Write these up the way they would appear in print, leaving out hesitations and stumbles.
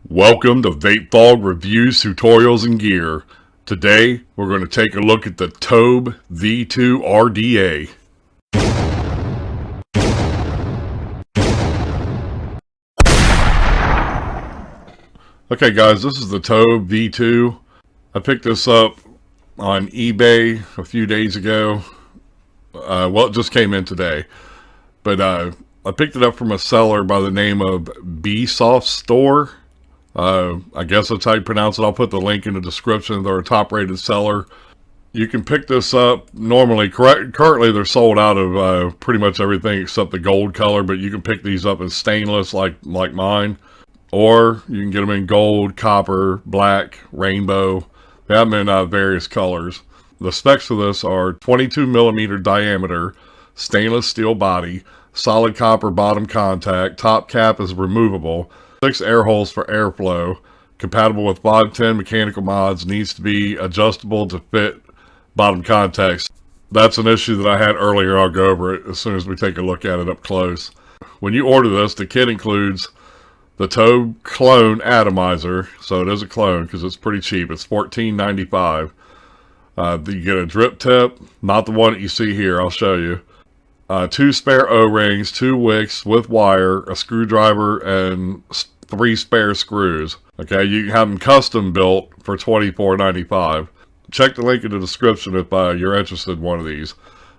Welcome to Vapefog Reviews, Tutorials, and Gear. Today, we're going to take a look at the Tobh V2 RDA. Okay guys, this is the Tobh V2. I picked this up on eBay a few days ago. Well, it just came in today. But I picked it up from a seller by the name of B-Soft Store. I guess that's how you pronounce it. I'll put the link in the description. They're a top-rated seller. You can pick this up normally. Currently, they're sold out of pretty much everything except the gold color, but you can pick these up in stainless like mine. Or you can get them in gold, copper, black, rainbow. They have them in various colors. The specs for this are 22 millimeter diameter, stainless steel body, solid copper bottom contact, top cap is removable, 6 air holes for airflow, compatible with 510 mechanical mods, needs to be adjustable to fit bottom contacts. That's an issue that I had earlier. I'll go over it as soon as we take a look at it up close. When you order this, the kit includes the Tobh clone atomizer, so it is a clone because it's pretty cheap. It's $14.95. You get a drip tip, not the one that you see here. I'll show you. 2 spare O-rings, 2 wicks with wire, a screwdriver, and 3 spare screws. Okay, you can have them custom built for $24.95. Check the link in the description if you're interested in one of these.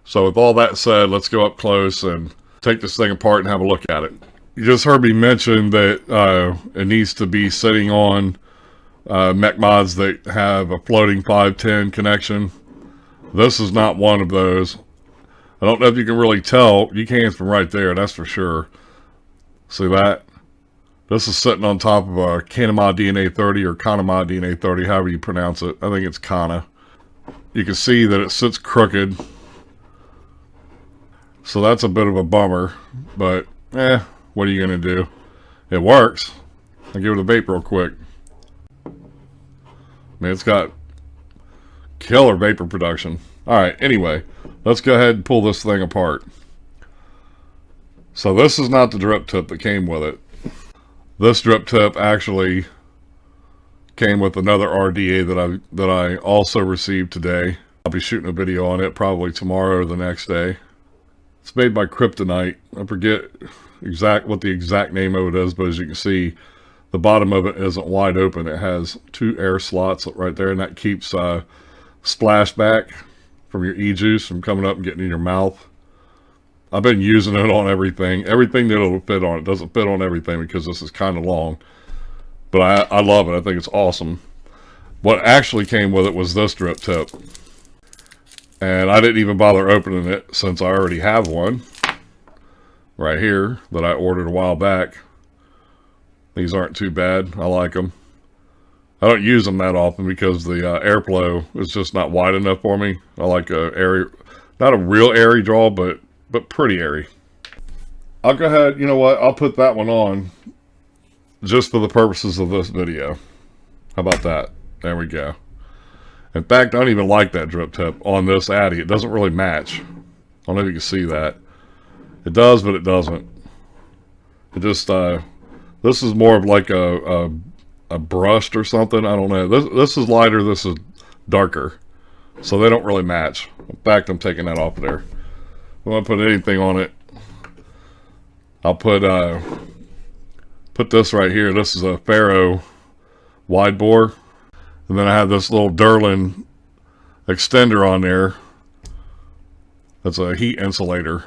So with all that said, let's go up close and take this thing apart and have a look at it. You just heard me mention that it needs to be sitting on mech mods that have a floating 510 connection. This is not one of those. I don't know if you can really tell. You can from right there, that's for sure. See that? This is sitting on top of a Kanama DNA 30 or Kanama DNA 30, however you pronounce it. I think it's Kana. You can see that it sits crooked. So that's a bit of a bummer. But, what are you going to do? It works. I'll give it a vape real quick. Man, it's got killer vapor production. Alright, anyway, let's go ahead and pull this thing apart. So this is not the drip tip that came with it. This drip tip actually came with another RDA that I also received today. I'll be shooting a video on it probably tomorrow or the next day. It's made by Kryptonite. I forget what the exact name of it is, but as you can see, the bottom of it isn't wide open. It has 2 air slots right there, and that keeps splashback from your e-juice from coming up and getting in your mouth. I've been using it on everything that it'll fit on. It doesn't fit on everything because this is kind of long, but I love it. I think it's awesome. What actually came with it was this drip tip, and I didn't even bother opening it since I already have one right here that I ordered a while back. These aren't too bad. I like them. I don't use them that often because the airflow is just not wide enough for me. I like a airy, not a real airy draw, but pretty airy. I'll go ahead, you know what, I'll put that one on just for the purposes of this video. How about that? There we go. In fact, I don't even like that drip tip on this Addy. It doesn't really match. I don't know if you can see that. It does, but it doesn't. It just, this is more of like a brushed or something. I don't know. This is lighter, this is darker. So they don't really match. In fact, I'm taking that off of there. If I want to put anything on it, I'll put this right here. This is a Faro wide bore. And then I have this little Durlin extender on there. That's a heat insulator.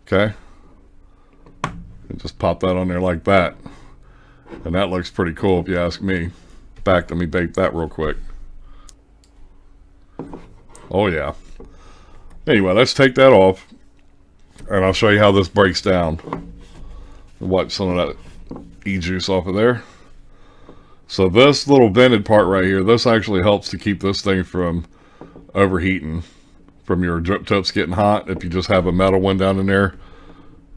Okay. And just pop that on there like that. And that looks pretty cool if you ask me. In fact, let me vape that real quick. Oh yeah. Anyway, let's take that off. And I'll show you how this breaks down. Wipe some of that e-juice off of there. So this little vented part right here, this actually helps to keep this thing from overheating. From your drip tips getting hot. If you just have a metal one down in there.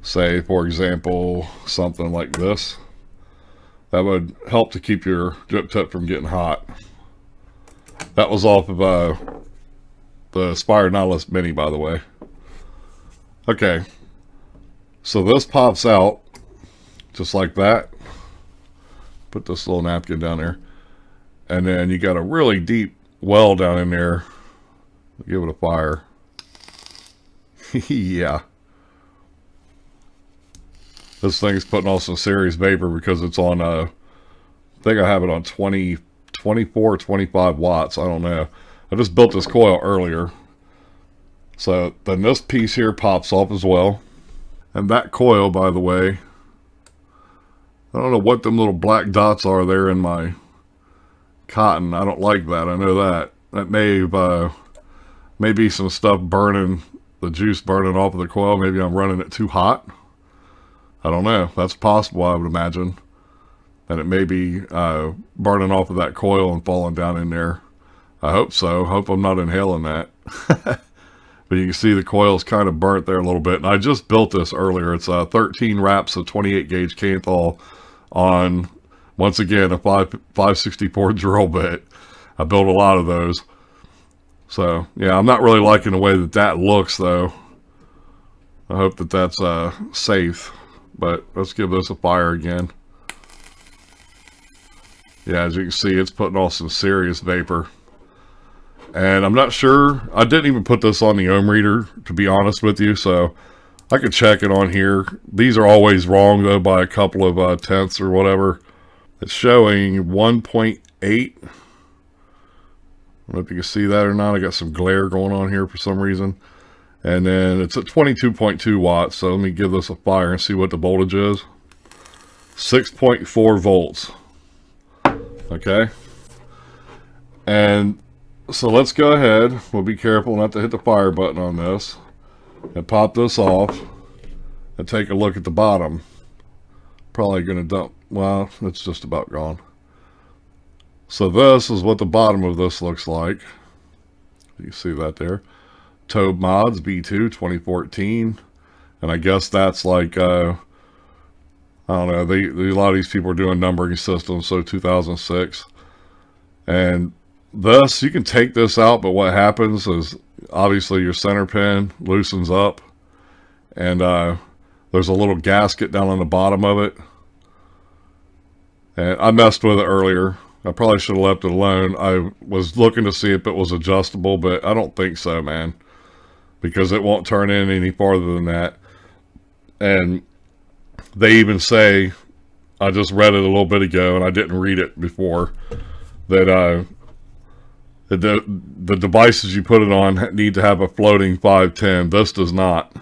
Say, for example, something like this. That would help to keep your drip tip from getting hot. That was off of the Aspire Nautilus Mini, by the way. Okay. So this pops out just like that. put this little napkin down there. And then you got a really deep well down in there. Give it a fire. Yeah. This thing's putting off some serious vapor because it's on, I think I have it on 24 or 25 watts. I don't know. I just built this coil earlier. So then this piece here pops off as well. And that coil, by the way, I don't know what them little black dots are there in my cotton. I don't like that. I know that. That may be some stuff burning, the juice burning off of the coil. Maybe I'm running it too hot. I don't know. That's possible, I would imagine. And it may be burning off of that coil and falling down in there. I hope so. Hope I'm not inhaling that. But you can see the coil's kind of burnt there a little bit. And I just built this earlier. It's 13 wraps of 28 gauge Kanthal on, once again, a 564 drill bit. I built a lot of those. So, yeah, I'm not really liking the way that that looks, though. I hope that that's safe. But let's give this a fire again. Yeah, as you can see, it's putting off some serious vapor. And I'm not sure, I didn't even put this on the ohm reader, to be honest with you, so I could check it on here. These are always wrong, though, by a couple of tenths or whatever. It's showing 1.8. I don't know if you can see that or not. I got some glare going on here for some reason. And then it's at 22.2 watts, so let me give this a fire and see what the voltage is. 6.4 volts. Okay. And so let's go ahead. We'll be careful not to hit the fire button on this. And pop this off. And take a look at the bottom. Probably going to dump. Well, it's just about gone. So this is what the bottom of this looks like. You see that there. Tobh Mods V2 2014. And I guess that's like, I don't know. A lot of these people are doing numbering systems. So 2006. And this, you can take this out, but what happens is obviously your center pin loosens up, and there's a little gasket down on the bottom of it. And I messed with it earlier. I probably should have left it alone. I was looking to see if it was adjustable, but I don't think so, man, because it won't turn in any farther than that. And they even say, I just read it a little bit ago, and I didn't read it before, that the devices you put it on need to have a floating 510. This does not.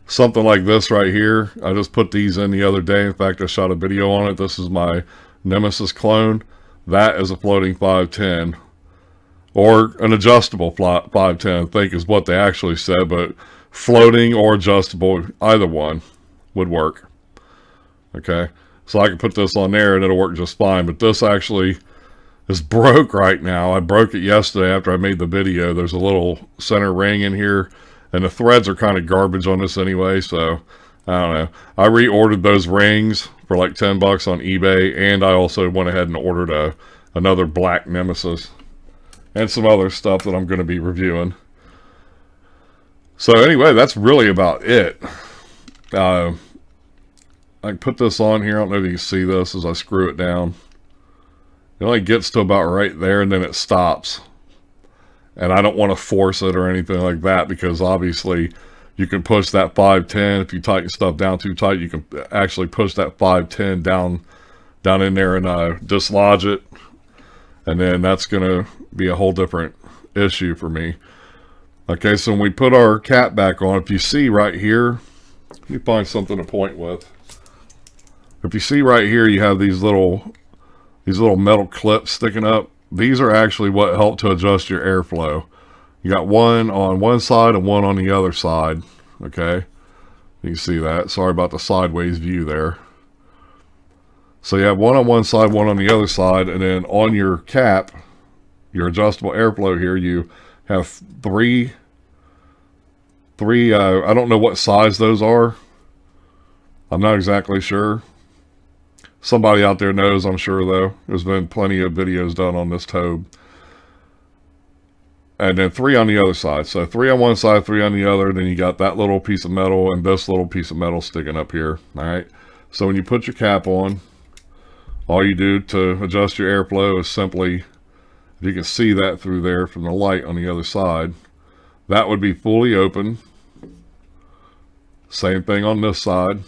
Something like this right here. I just put these in the other day. In fact, I shot a video on it. This is my Nemesis clone. That is a floating 510. Or an adjustable 510, I think is what they actually said. But floating or adjustable, either one would work. Okay. So I can put this on there and it'll work just fine. But this actually is broke right now. I broke it yesterday after I made the video. There's a little center ring in here, and the threads are kind of garbage on this anyway, so I don't know. I reordered those rings for like 10 bucks on eBay, and I also went ahead and ordered another black Nemesis and some other stuff that I'm going to be reviewing. So anyway, that's really about it. I can put this on here. I don't know if you can see this as I screw it down. It only gets to about right there, and then it stops. And I don't want to force it or anything like that, because obviously you can push that 510. If you tighten stuff down too tight, you can actually push that 510 down in there and dislodge it. And then that's going to be a whole different issue for me. Okay, so when we put our cap back on, if you see right here, let me find something to point with. If you see right here, you have these little metal clips sticking up. These are actually what help to adjust your airflow. You got one on one side and one on the other side. Okay, you can see that. Sorry about the sideways view there. So you have one on one side, one on the other side, and then on your cap, your adjustable airflow here, you have three I don't know what size those are. I'm not exactly sure. Somebody out there knows, I'm sure, though. There's been plenty of videos done on this Tobh. And then 3 on the other side. So 3 on one side, 3 on the other. Then you got that little piece of metal and this little piece of metal sticking up here. All right. So when you put your cap on, All you do to adjust your airflow is simply, you can see that through there from the light on the other side, that would be fully open. Same thing on this side.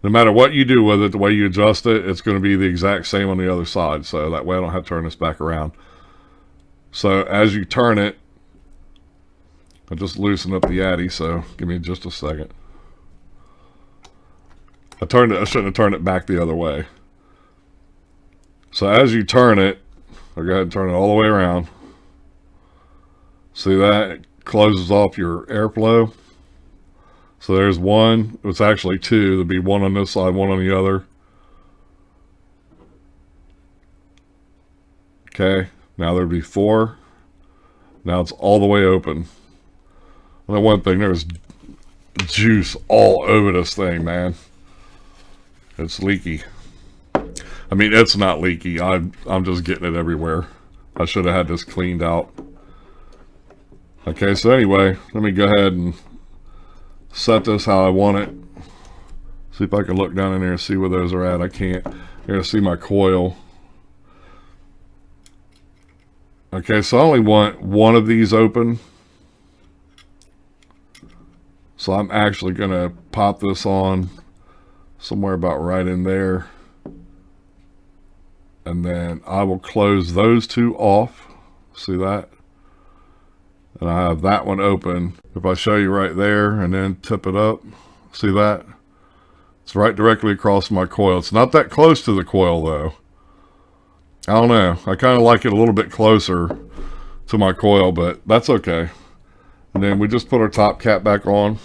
No matter what you do with it, the way you adjust it, it's going to be the exact same on the other side. So that way I don't have to turn this back around. So as you turn it, I'll just loosen up the Addy, so give me just a second. I shouldn't have turned it back the other way. So as you turn it, I'll go ahead and turn it all the way around. See that? It closes off your airflow. So there's one. It's actually two. There'll be one on this side, one on the other. Okay. Now there'll be four. Now it's all the way open. And one thing, there's juice all over this thing, man. It's leaky. I mean, it's not leaky. I'm just getting it everywhere. I should have had this cleaned out. Okay, so anyway, let me go ahead and set this how I want it. See if I can look down in there and see where those are at. I can't. You're going to see my coil. Okay, so I only want one of these open. So I'm actually going to pop this on somewhere about right in there. And then I will close those two off. See that? And I have that one open. If I show you right there and then tip it up, see that? It's right directly across my coil. It's not that close to the coil though. I don't know. I kind of like it a little bit closer to my coil, but that's okay. And then we just put our top cap back on.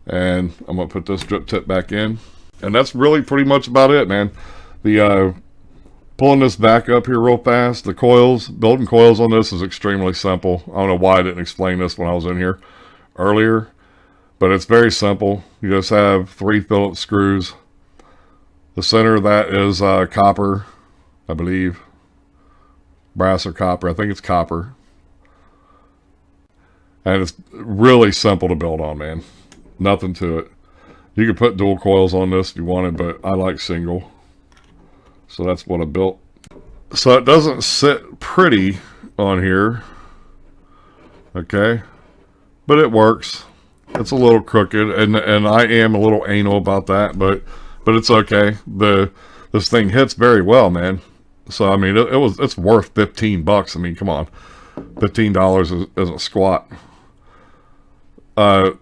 And I'm going to put this drip tip back in. And that's really pretty much about it, man. The pulling this back up here real fast, the coils, building coils on this is extremely simple. I don't know why I didn't explain this when I was in here earlier, but it's very simple. You just have 3 Phillips screws. The center of that is copper, I believe. Brass or copper. I think it's copper. And it's really simple to build on, man. Nothing to it. You could put dual coils on this if you wanted, but I like single. So that's what I built. So it doesn't sit pretty on here. Okay. But it works. It's a little crooked, and I am a little anal about that, but it's okay. This thing hits very well, man. So I mean, it's worth $15. I mean, come on. $15 isn't squat.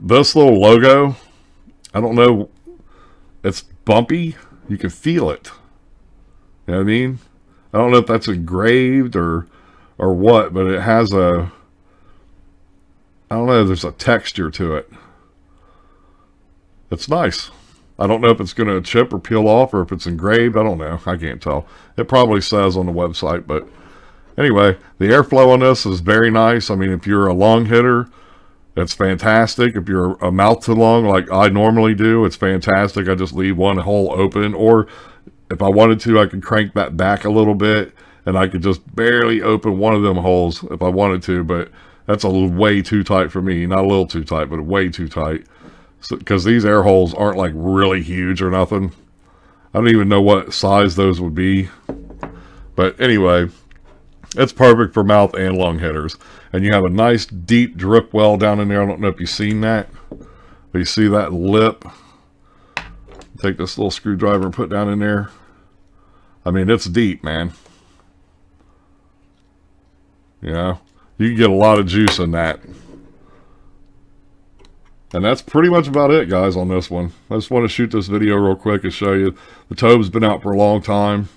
This little logo, I don't know, it's bumpy. You can feel it. You know what I mean? I don't know if that's engraved or what, but it has I don't know, there's a texture to it. It's nice. I don't know if it's going to chip or peel off or if it's engraved. I don't know. I can't tell. It probably says on the website, but anyway, the airflow on this is very nice. I mean, if you're a long hitter, it's fantastic. If you're a mouth to long like I normally do, it's fantastic. I just leave one hole open, or if I wanted to, I could crank that back a little bit and I could just barely open one of them holes if I wanted to, but that's a little way too tight for me. Not a little too tight, but way too tight. Because these air holes aren't like really huge or nothing. I don't even know what size those would be. But anyway, it's perfect for mouth and lung hitters. And you have a nice deep drip well down in there. I don't know if you've seen that. But you see that lip? Take this little screwdriver and put down in there. I mean, it's deep, man. You know, you can get a lot of juice in that. And that's pretty much about it, guys, on this one. I just want to shoot this video real quick and show you. The Tobh's been out for a long time.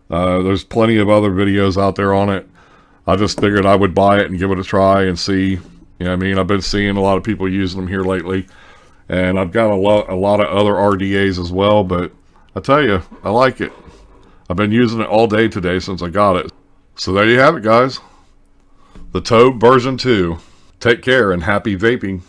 There's plenty of other videos out there on it. I just figured I would buy it and give it a try and see. You know what I mean? I've been seeing a lot of people using them here lately. And I've got a lot of other RDAs as well. But I tell you, I like it. I've been using it all day today since I got it. So there you have it, guys. The Tobh version 2. Take care and happy vaping.